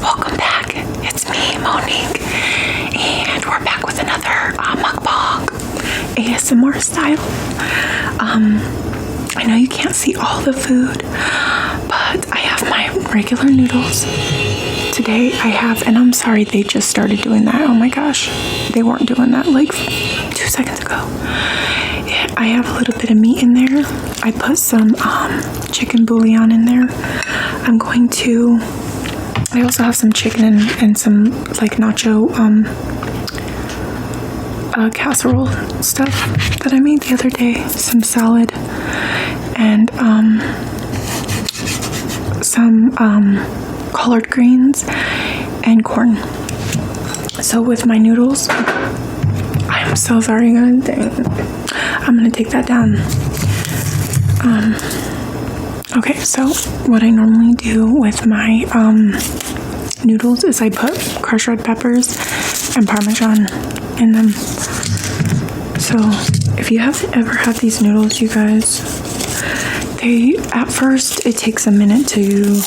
welcome back. It's me, Monique, and we're back with another mukbang, ASMR style. I know you can't see all the food, but I have my regular noodles. Today I have, and I'm sorry they just started doing that. Oh my gosh, they weren't doing that like 2 seconds ago. I have a little bit of meat in there. I put some chicken bouillon in there. I also have some chicken and some like nacho casserole stuff that I made the other day. Some salad and some collard greens and corn. So with my noodles, I'm so sorry guys, I'm gonna take that down. Okay, so what I normally do with my noodles is I put crushed red peppers and Parmesan in them. So if you have ever had these noodles, you guys, at first it takes a minute to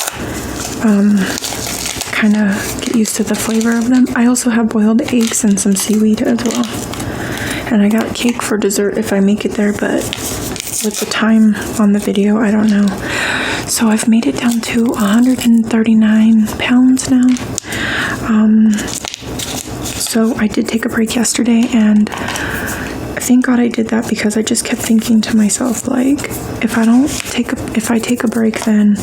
kind of get used to the flavor of them. I also have boiled eggs and some seaweed as well. And I got cake for dessert if I make it there, but with the time on the video, I don't know. So I've made it down to 139 pounds now. So I did take a break yesterday, and thank God I did that, because I just kept thinking to myself, like, if I take a break, then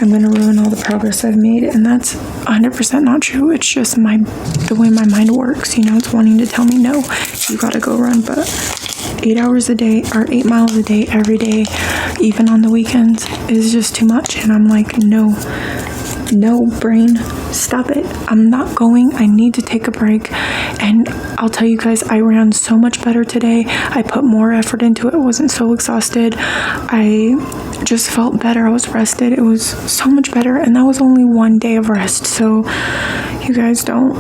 I'm gonna ruin all the progress I've made, and that's 100% not true. It's just the way my mind works, you know. It's wanting to tell me, no, you gotta go run, but 8 hours a day or 8 miles a day every day, even on the weekends, is just too much. And I'm like, no brain, stop it. I'm not going. I need to take a break. And I'll tell you guys, I ran so much better today. I put more effort into it. I wasn't so exhausted. I just felt better. I was rested. It was so much better. And that was only 1 day of rest. So you guys don't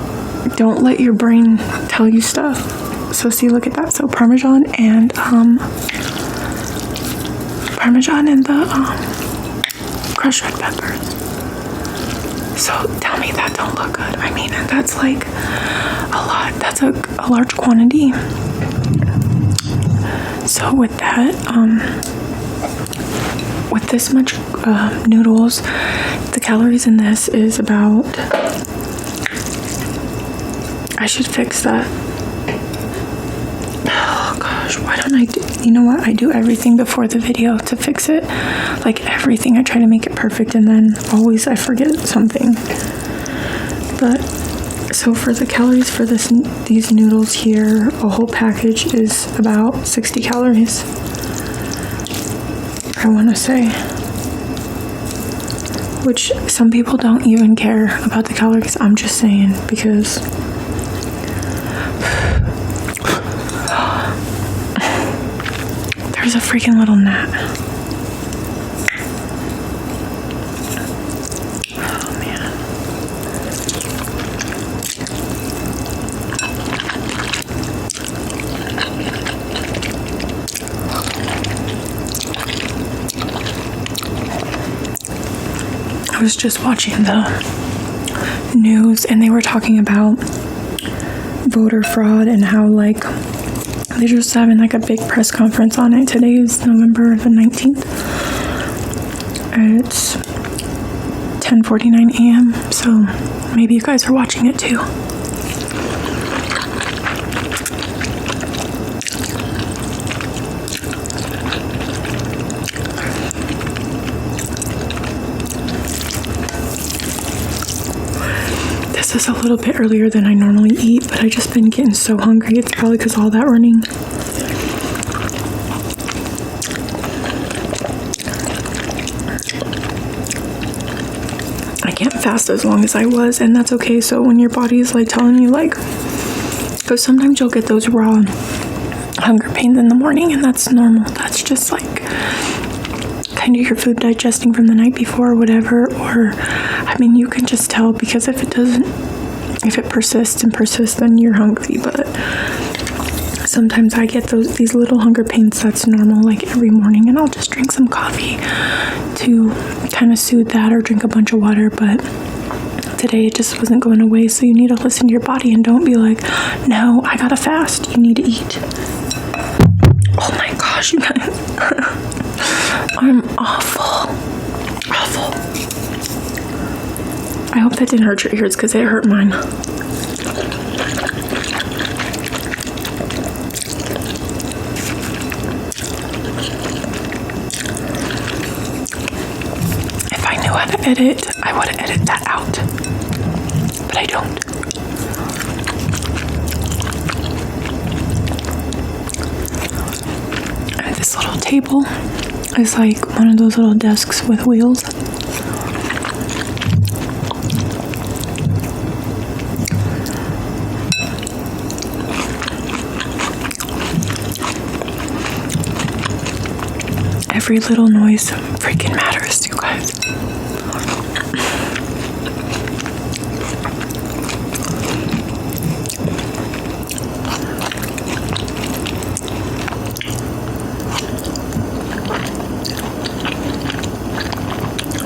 let your brain tell you stuff. So see, look at that. So Parmesan and the crushed red peppers. So tell me that don't look good. I mean, that's like a lot. That's a large quantity. So with that, with this much noodles, the calories in this is about, I should fix that. Why don't I do, you know what, I do everything before the video to fix it, like everything. I try to make it perfect, and then always I forget something. But so for the calories for these noodles here, a whole package is about 60 calories, I want to say, which some people don't even care about the calories. I'm just saying, because there's a freaking little gnat. Oh man. I was just watching the news, and they were talking about voter fraud and how, like, they're just having like a big press conference on it. Today is November the 19th. It's 10:49 a.m. So maybe you guys are watching it too. This is a little bit earlier than I normally eat, but I just been getting so hungry. It's probably because all that running. I can't fast as long as I was, and that's okay. So when your body is like telling you, like, because sometimes you'll get those raw hunger pains in the morning, and that's normal. That's just like kind of your food digesting from the night before or whatever. Or I mean, you can just tell, because if it persists, then you're hungry. But sometimes I get these little hunger pains. That's normal, like every morning, and I'll just drink some coffee to kind of soothe that, or drink a bunch of water. But felt today. It just wasn't going away. So you need to listen to your body and don't be like, no, I gotta fast. You need to eat. Oh my gosh, you guys. I'm awful. Awful. I hope that didn't hurt your ears because it hurt mine. If I knew how to edit, I would have edited that out. But I don't. And this little table is like one of those little desks with wheels. Every little noise freaking matters, you guys.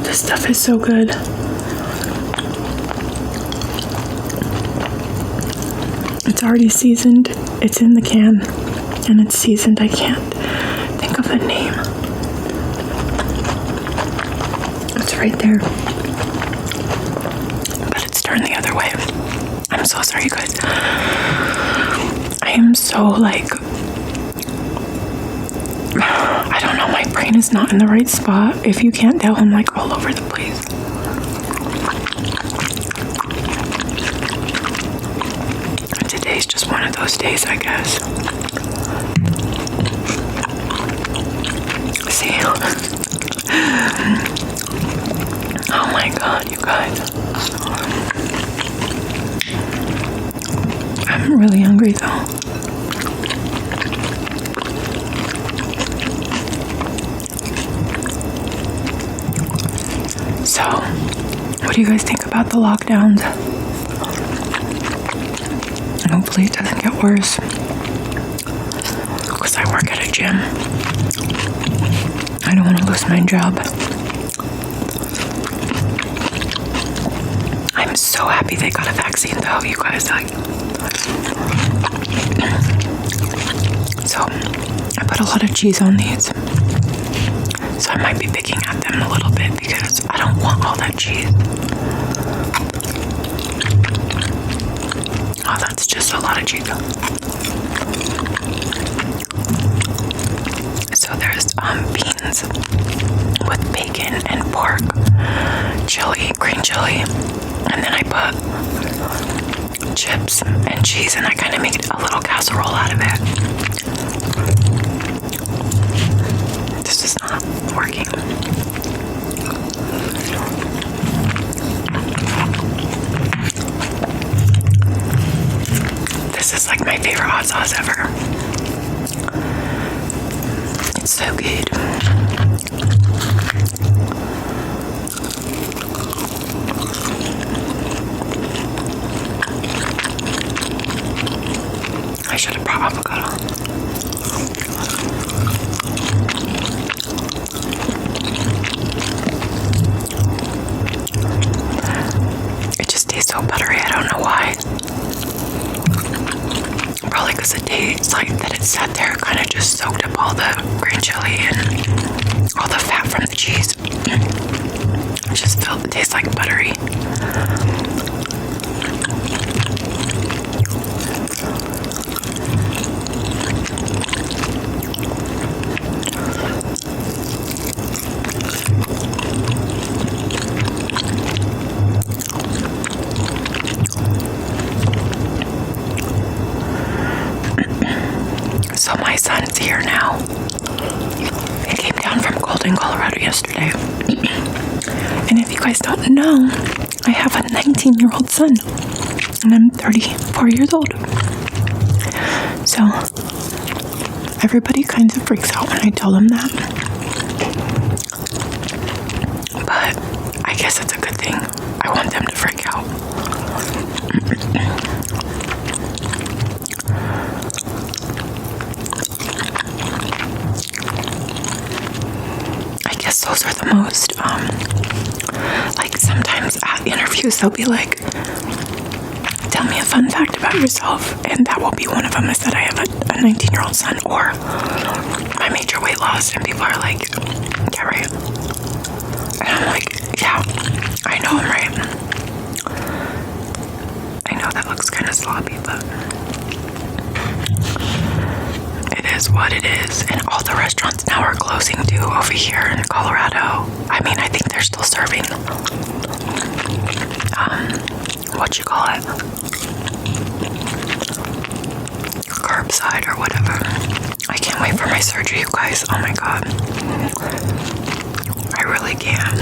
This stuff is so good. It's already seasoned. It's in the can and it's seasoned. I can't think of the name. It's right there. But it's turned the other way. I'm so sorry, you guys. I am so like, I don't know, my brain is not in the right spot. If you can't tell, I'm like all over the place. And today's just one of those days, I guess. See? Oh my god, you guys. I'm really hungry though. So, what do you guys think about the lockdowns? Hopefully it doesn't get worse. Because I work at a gym. I don't want to lose my job. I'm so happy they got a vaccine though, you guys. So, I put a lot of cheese on these. So I might be picking at them a little bit because I don't want all that cheese. Oh, that's just a lot of cheese. So there's beans with bacon and pork, chili, green chili, and then I put chips and cheese and I kind of made a little casserole out of it. This is not working. This is like my favorite hot sauce ever. It's so good. I should have brought avocado. It just tastes so buttery. I don't know why. Probably because it tastes like that it sat there, kind of just soaked up all the green chili and all the fat from the cheese. It just it tastes like buttery. So my son's here now. He came down from Golden, Colorado yesterday. And if you guys don't know, I have a 19-year-old son. And I'm 34 years old. So everybody kind of freaks out when I tell them that. But I guess it's a good thing. I want them to freak out. Those are the most, like sometimes at interviews, they'll be like, tell me a fun fact about yourself, and that will be one of them, is that I have a 19-year-old son, or my major weight loss, and people are like, yeah, right. And I'm like, yeah, I know I'm right. I know that looks kind of sloppy, but it is what it is. And all the restaurants now are closing too over here in Colorado. I mean, I think they're still serving what you call it, curbside or whatever. I can't wait for my surgery, you guys. Oh my god, I really can.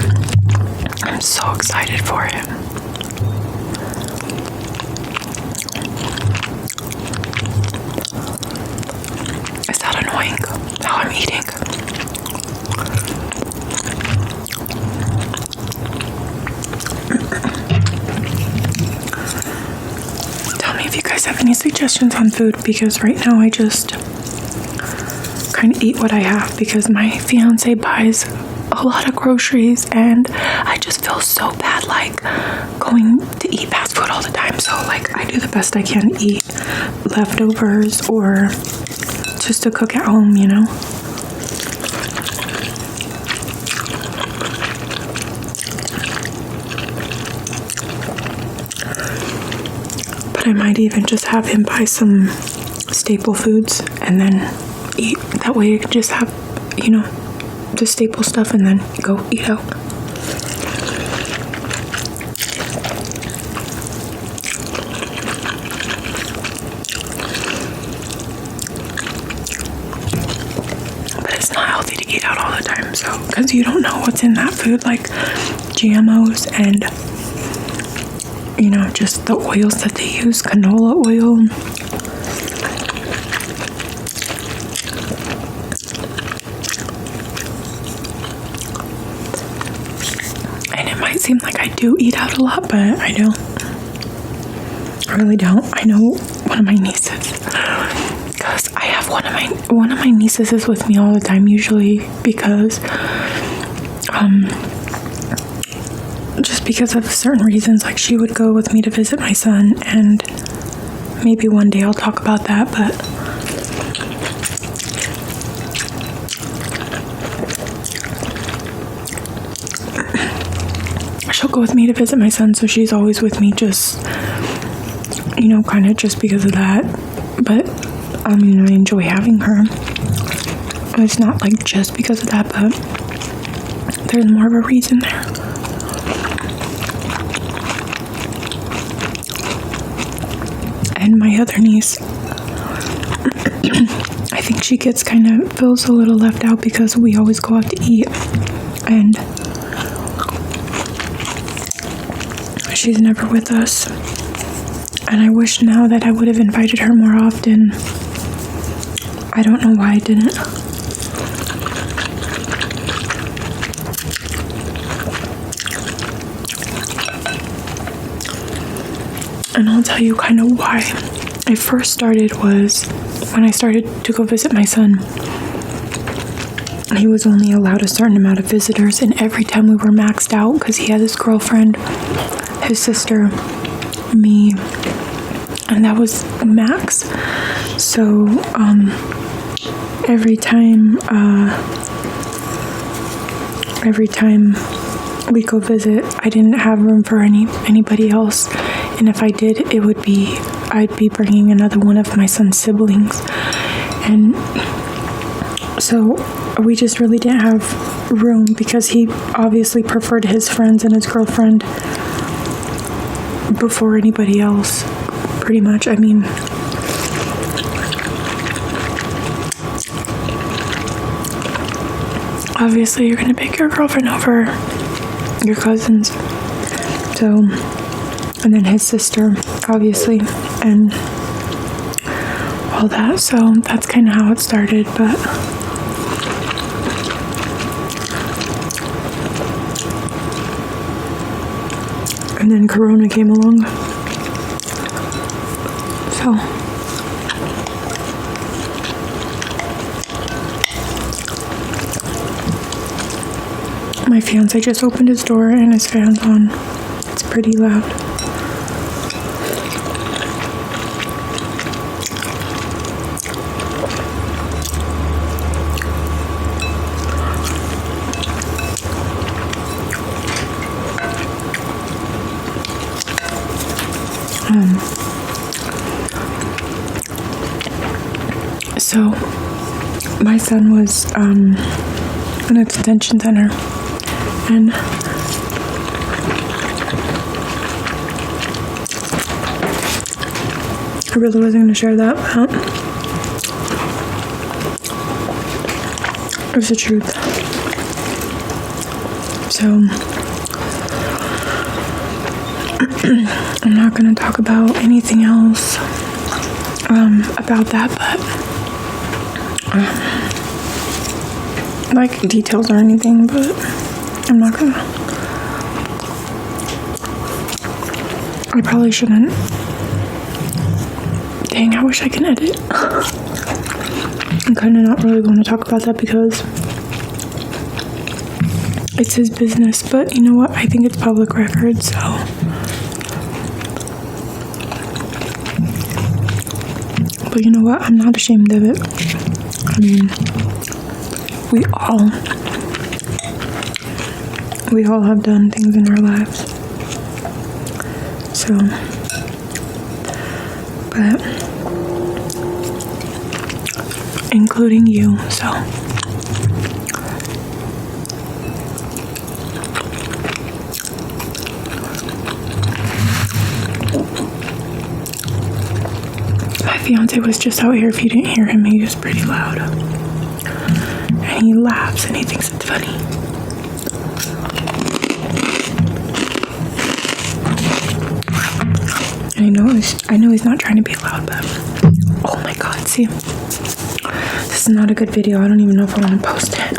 I'm so excited for it. Is that annoying how I'm eating? Tell me if you guys have any suggestions on food, because right now I just kind of eat what I have, because my fiance buys a lot of groceries and I just feel so bad like going to eat fast food all the time. So like I do the best I can to eat leftovers or just to cook at home, you know. But I might even just have him buy some staple foods and then eat. That way I can just have, you know, the staple stuff and then go eat out. But it's not healthy to eat out all the time, so, because you don't know what's in that food, like GMOs and, you know, just the oils that they use, canola oil. It seems like I do eat out a lot, but I don't. I really don't. I know one of my nieces, because I have one of my nieces is with me all the time usually, because just because of certain reasons. Like she would go with me to visit my son, and maybe one day I'll talk about that, but she'll go with me to visit my son, so she's always with me, just, you know, kind of just because of that. But I mean, I enjoy having her. It's not like just because of that, but there's more of a reason there. And my other niece, I think she feels a little left out because we always go out to eat, and she's never with us. And I wish now that I would have invited her more often. I don't know why I didn't. And I'll tell you kind of why I first started was when I started to go visit my son. He was only allowed a certain amount of visitors, and every time we were maxed out, because he had his girlfriend, his sister, me, and that was max. So every time we go visit, I didn't have room for anybody else, and if I did, I'd be bringing another one of my son's siblings, and so we just really didn't have room, because he obviously preferred his friends and his girlfriend before anybody else, pretty much. I mean, obviously you're gonna pick your girlfriend over your cousins, so, and then his sister, obviously, and all that. So that's kind of how it started. But and then Corona came along, so my fiance just opened his door and his fan's on. It's pretty loud. So my son was in a detention center, and I really wasn't going to share that, but it was the truth. So I'm not going to talk about anything else about that, but like details or anything, but I'm not gonna. I probably shouldn't. Dang, I wish I could edit. I'm kind of not really going to talk about that because it's his business, but you know what? I think it's public record, so. But you know what? I'm not ashamed of it. I mean, we all have done things in our lives. So, but, including you, so. My fiance was just out here. If you didn't hear him, he was pretty loud. And he laughs and he thinks it's funny. And I know he's not trying to be loud, but oh my god, see, this is not a good video. I don't even know if I want to post it.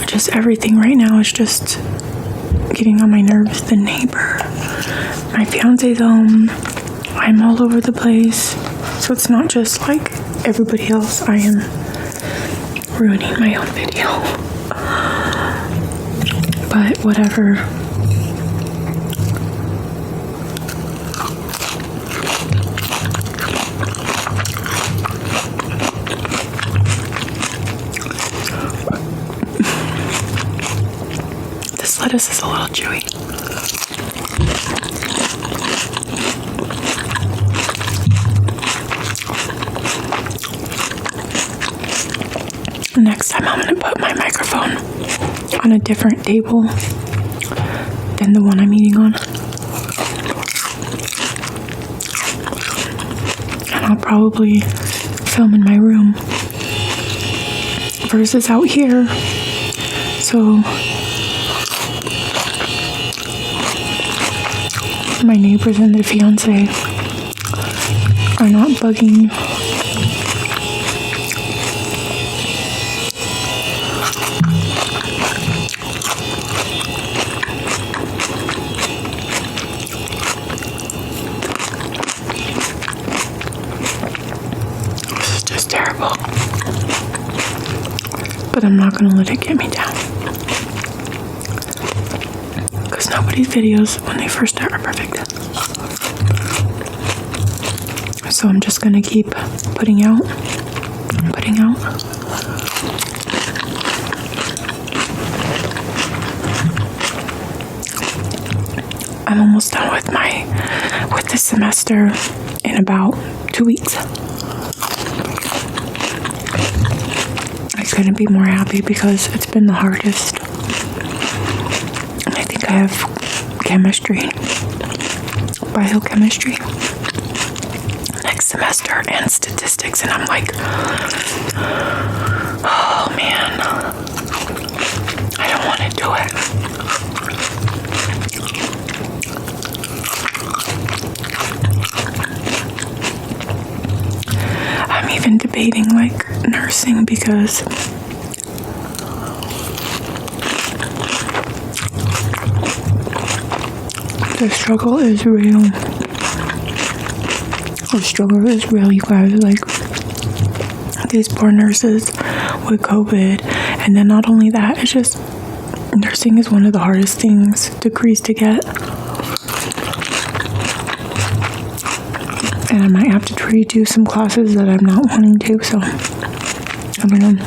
Just everything right now is just getting on my nerves. The neighbor, my fiance's home, I'm all over the place, so it's not just like everybody else. I am ruining my own video, but whatever. This lettuce is a little chewy. Next time I'm going to put my microphone on a different table than the one I'm eating on. And I'll probably film in my room versus out here. So my neighbors and their fiance are not bugging. This is just terrible. But I'm not going to let it get me down. Because nobody's videos when they first start are perfect. So I'm just going to keep putting out. I'm almost done with this semester in about 2 weeks. I couldn't be more happy because it's been the hardest. I think I have chemistry, biochemistry next semester and statistics, and I'm like, oh man, I don't want to do it. I'm even debating like nursing because the struggle is real. The struggle is real, you guys. Like, these poor nurses with COVID, and then not only that, it's just Nursing is one of the hardest degrees to get. And I might have to redo some classes that I'm not wanting to, so I don't know.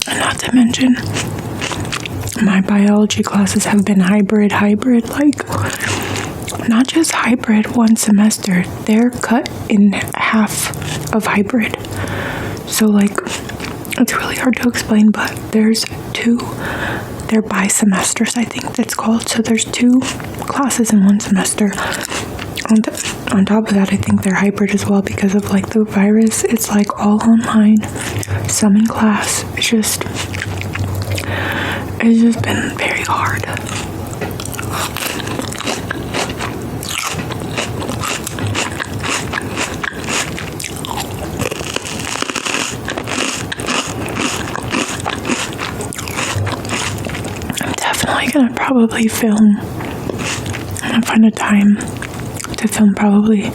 And not to mention, my biology classes have been hybrid, like, not just hybrid one semester, they're cut in half of hybrid. So, like, it's really hard to explain, but they're bi-semesters, I think that's called. So there's 2 classes in one semester. On top of that, I think they're hybrid as well because of, like, the virus. It's, like, all online, some in class. It's just been very hard. I'm gonna probably film. I'm gonna find a time to film probably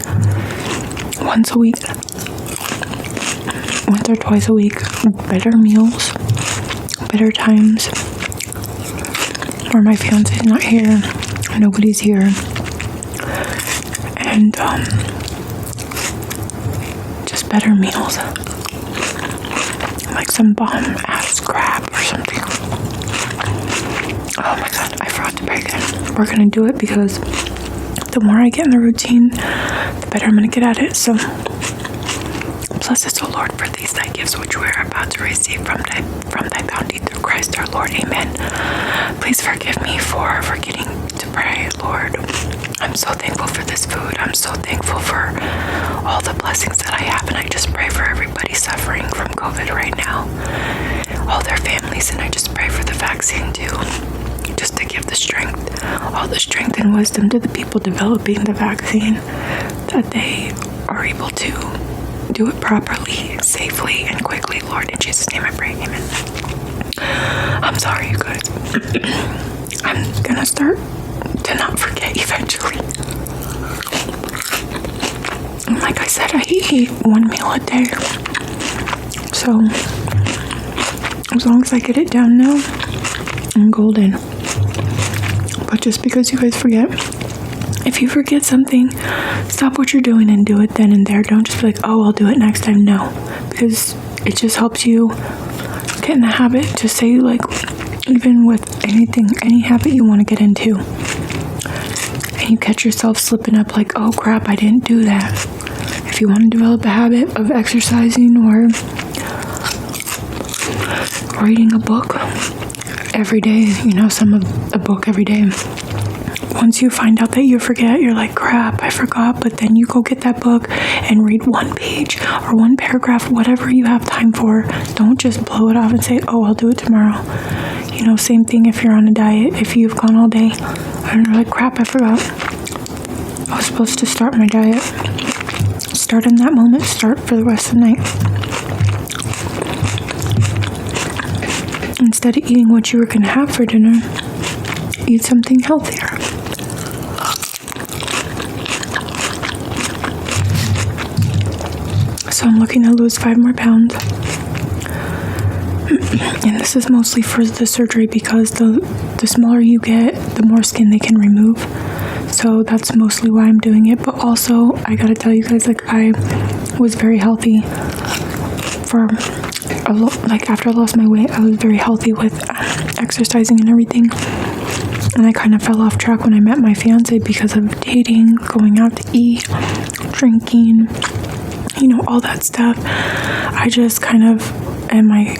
once or twice a week. Better meals, better times, where my fiance's not here, nobody's here, and just better meals, like some bomb ass crab or something. Oh my god, I forgot to break it. We're gonna do it because the more I get in the routine, the better I'm gonna get at it. So, bless us, O Lord, for these thy gifts which we are about to receive from thy bounty through Christ our Lord. Amen. Please forgive me for forgetting to pray, Lord. I'm so thankful for this food. I'm so thankful for all the blessings that I have, and I just pray for everybody suffering from COVID right now, all their families, and I just pray for the vaccine too. Just to give all the strength and wisdom to the people developing the vaccine, that they are able to do it properly, safely, and quickly. Lord, in Jesus' name I pray, amen. I'm sorry, you guys. I'm gonna start to not forget eventually. And like I said, I eat 1 meal a day. So, as long as I get it down now, I'm golden. But just because you guys forget, if you forget something, stop what you're doing and do it then and there. Don't just be like, oh, I'll do it next time. No, because it just helps you get in the habit to say, like, even with anything, any habit you want to get into, and you catch yourself slipping up like, oh crap, I didn't do that. If you want to develop a habit of exercising or reading a book every day, a book every day. Once you find out that you forget, you're like, crap, I forgot, but then you go get that book and read 1 page or 1 paragraph, whatever you have time for. Don't just blow it off and say, oh, I'll do it tomorrow. Same thing if you're on a diet. If you've gone all day and you're like, crap, I forgot. I was supposed to start my diet. Start in that moment, start for the rest of the night. Instead of eating what you were going to have for dinner, eat something healthier. So I'm looking to lose 5 more pounds. And this is mostly for the surgery because the smaller you get, the more skin they can remove. So that's mostly why I'm doing it. But also, I gotta tell you guys, like, I was very healthy for after I lost my weight. I was very healthy with exercising and everything. And I kind of fell off track when I met my fiance because of dating, going out to eat, drinking, all that stuff. I just kind of, and my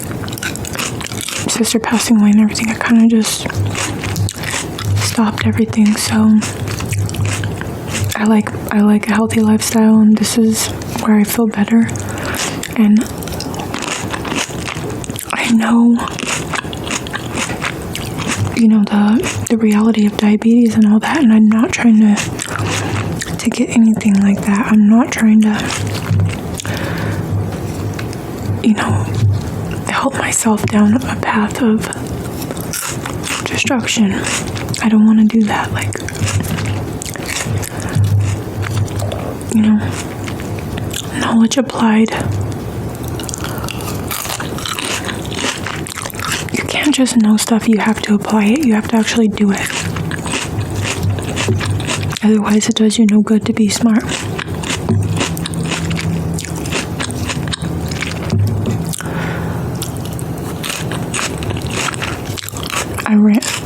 sister passing away and everything, I kind of just stopped everything. So I like a healthy lifestyle, and this is where I feel better. And I know, the reality of diabetes and all that, and I'm not trying to get anything like that. I'm not trying to, help myself down a path of destruction. I don't want to do that. No, knowledge applied. You can't just know stuff, you have to apply it. You have to actually do it. Otherwise, it does you no good to be smart.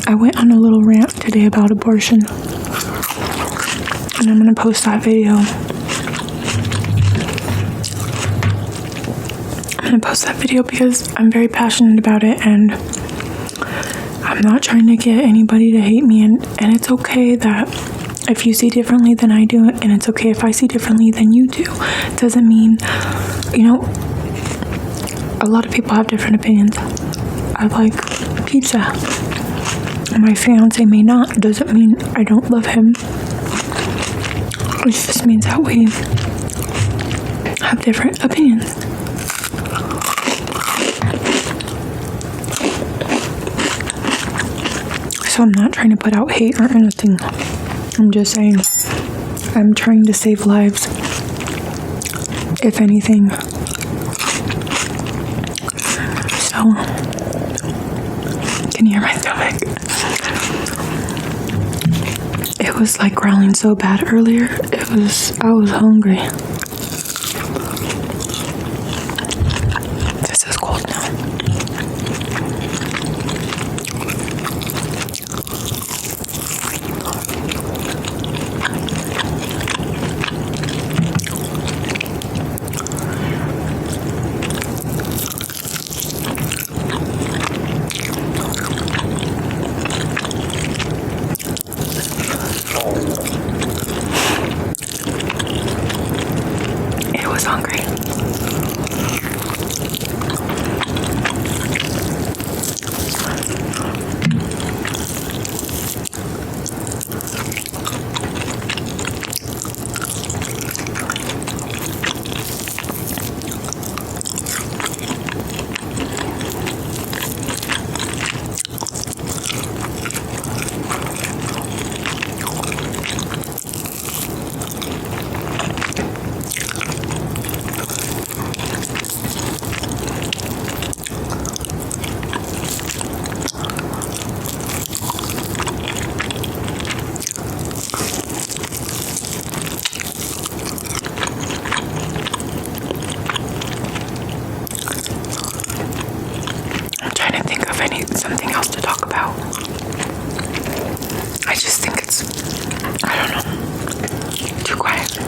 I went on a little rant today about abortion, and I'm going to post that video. I'm going to post that video because I'm very passionate about it, and I'm not trying to get anybody to hate me, and it's okay that if you see differently than I do, and it's okay if I see differently than you do. It doesn't mean, a lot of people have different opinions. I like pizza. My fiance may not. It doesn't mean I don't love him. It just means that we have different opinions. So I'm not trying to put out hate or anything. I'm just saying I'm trying to save lives, if anything. So, can you hear my stomach? It was like growling so bad earlier. I was hungry. This is cold now. It was hungry. Something else to talk about. I just think it's, I don't know, too quiet.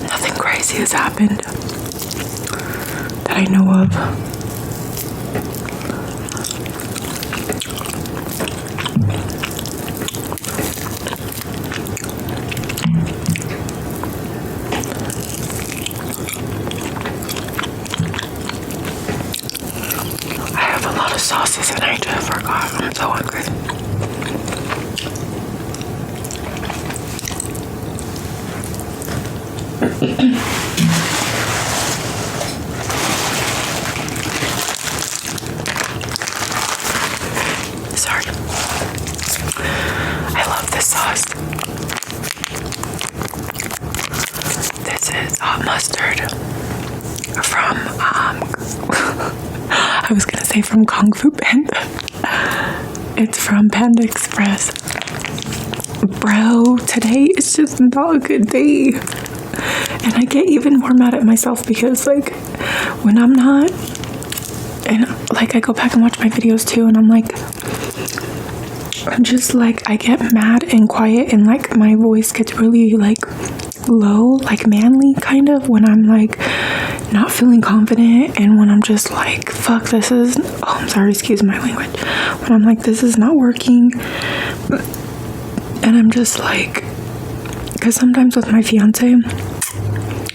Nothing crazy has happened that I know of. Sauces and I just forgot. I'm so hungry. Sorry. I love this sauce. This is hot mustard from I was gonna say from Kung Fu Panda. It's from Panda Express. Bro, today is just not a good day. And I get even more mad at myself because like when I'm not, and like I go back and watch my videos too, and I'm just like I get mad and quiet, and like my voice gets really like low, like manly kind of, when I'm like not feeling confident, and when I'm just like, fuck, this is, oh, I'm sorry, excuse my language, when I'm like, this is not working, and I'm just like, because sometimes with my fiance,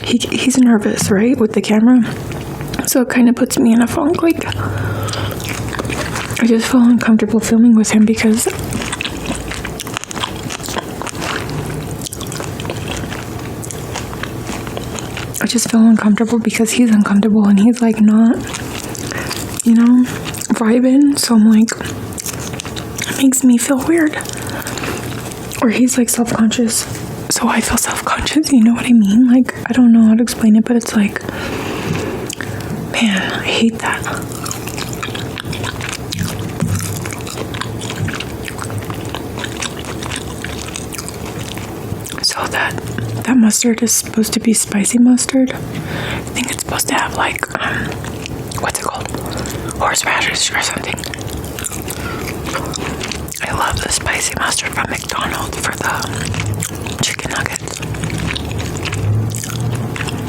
he's nervous, right, with the camera, so it kind of puts me in a funk, like, I just feel uncomfortable filming with him because I just feel uncomfortable because he's uncomfortable and he's like not, you know, vibing. So I'm like, it makes me feel weird. Or he's like self-conscious, so I feel self-conscious, you know what I mean? Like, I don't know how to explain it, but it's like, man, I hate that. So that mustard is supposed to be spicy mustard. I think it's supposed to have like, what's it called? Horseradish or something. I love the spicy mustard from McDonald's for the chicken nuggets.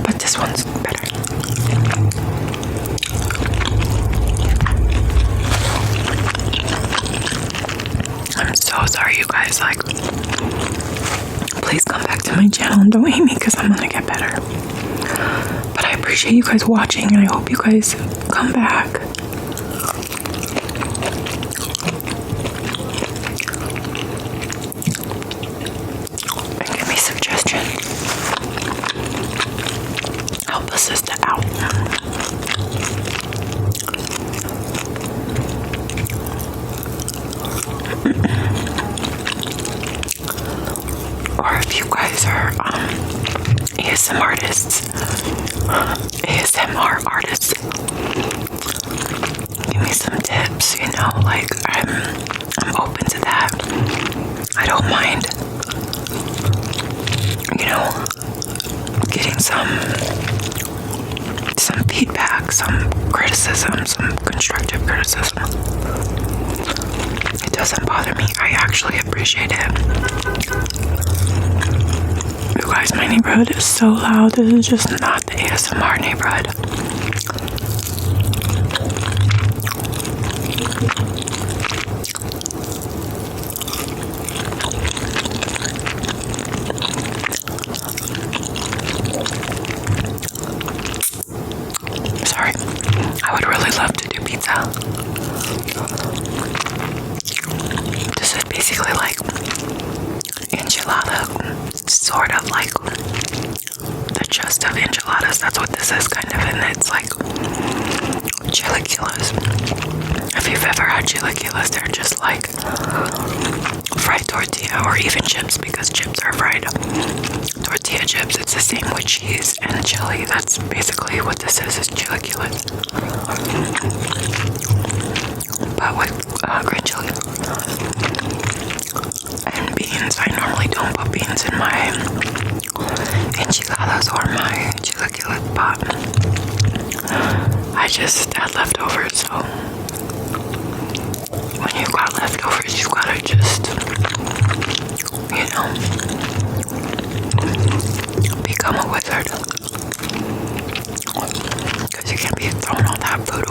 But this one's better. I'm so sorry, you guys. Like, please come back to my channel and don't hate me because I'm gonna get better. But I appreciate you guys watching and I hope you guys come back. Help a sister out. Or if you guys are ASMR artists, give me some tips, you know, like I'm open to that. I don't mind, you know, getting some feedback, some criticism, some constructive criticism. It doesn't bother me. I actually appreciate it. You guys, my neighborhood is so loud. This is just not the ASMR neighborhood. Sorry, I would really love to do pizza. This is basically like enchilada, sort of like the gist of enchiladas. That's what this is, kind of, and it's like chilaquiles. If you've ever had chilaquiles, they're just like fried tortilla or even chips, because chips are fried. Tortilla chips, it's the same with cheese and chili. That's basically what this is chilaquiles. But with green chili. And beans. I normally don't put beans in my enchiladas or my chilaquiles, but I just had leftovers, so when you got leftovers, you gotta just, you know, become a wizard. Because you can't be throwing all that food